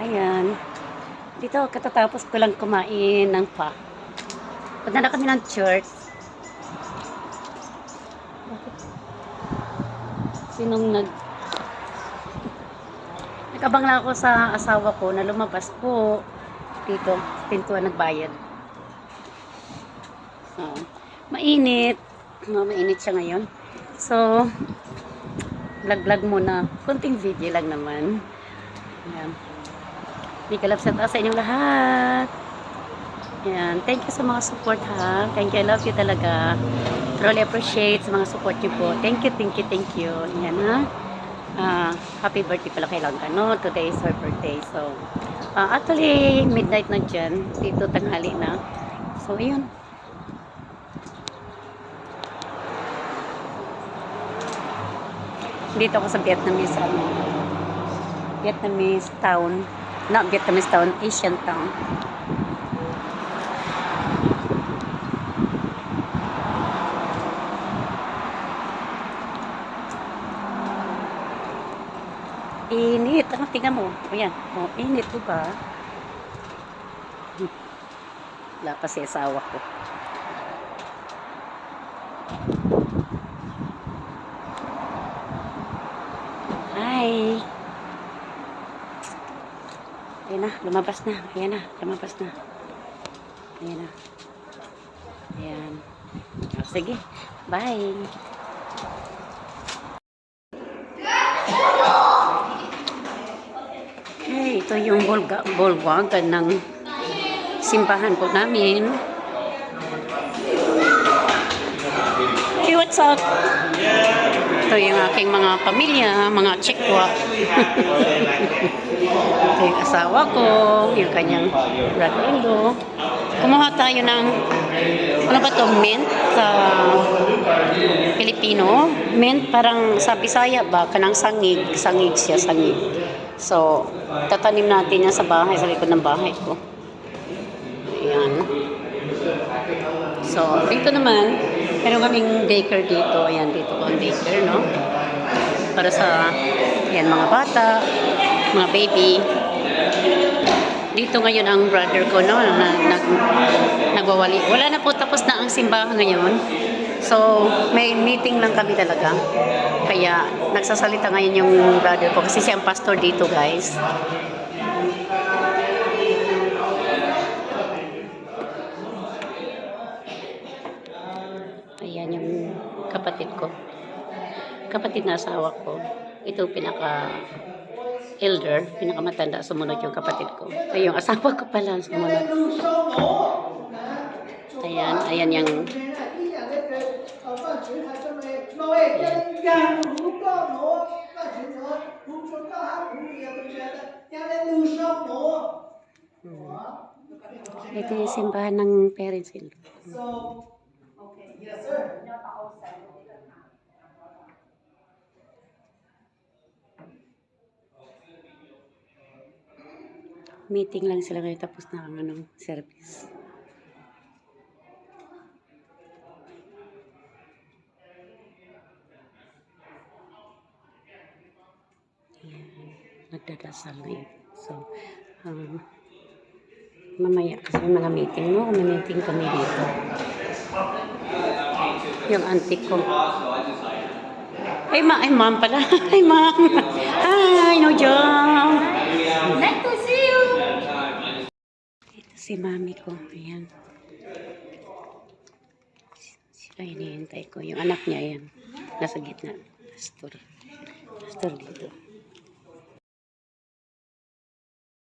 Ayan. Dito, katatapos ko lang kumain ng pa. Punta na kami ng church. Sinong Nagabang lang ako sa asawa ko na lumabas po dito, pintuan nagbayad. Mainit. Mainit siya ngayon. So, vlog muna. Kunting video lang naman. Ayan. Big love sa inyong lahat. Ayan. Thank you sa mga support ha. Thank you. I love you talaga. Truly appreciate sa mga support niyo po. Thank you, thank you, thank you. Ayan ha. Happy birthday pala kay Langga, no? Today is her birthday. So, actually, midnight na dyan. Dito tanghali na. So, ayun. Dito ako sa Vietnamese town. Not Vietnamese town, Asian town. Init. Ano, tingnan mo. Ayan. Oh, init, diba? Wala pa si asawa ko. Hi. Ayan na, lumabas na. Ayan na, lumabas na. Ayan na. Ayan. O, sige. Bye. Okay, ito yung bulwagan ng simbahan po namin. Hey, what's up? Ito yung aking mga pamilya, mga chikwa. Ito yung asawa ko, yung kanyang brother-in-law. Kumuha tayo ng, ano ba ito, mint sa Pilipino. Mint, parang sa Bisaya ba, kanang sangig siya, sangig. So, tatanim natin yan sa bahay, sa likod ng bahay ko. Ayan. So, dito naman, meron kaming daycare dito. Ayan, dito ko ang daycare, no? Para sa, ayan, mga bata, mga baby. Dito ngayon ang brother ko, no? Nagwawali. Wala na po, tapos na ang simbahan ngayon. So, may meeting lang kami talaga. Kaya, nagsasalita ngayon yung brother ko. Kasi siya ang pastor dito, guys. Ayan yung kapatid ko. Kapatid na asawa ko. Ito pinaka-elder, pinakamatanda. Sumunod yung kapatid ko. Ay, yung asawa ko pala sumunod. Ayan, ayan yung... Ito yung simbahan ng parents in law. Yes, sir. Meeting lang sila ngayon tapos na ang service. Ayan, nagdadasal ngayon. So, mamaya kasi may mga meeting, no? May meeting kami dito. Yung auntie ko. Ay, ma'am pala. Hi, ma'am. Hi, no job. Nice to see you. Ito si mami ko. Ayan. Sila hinihintay ko. Yung anak niya, ayan. Nasa gitna. Pastor dito.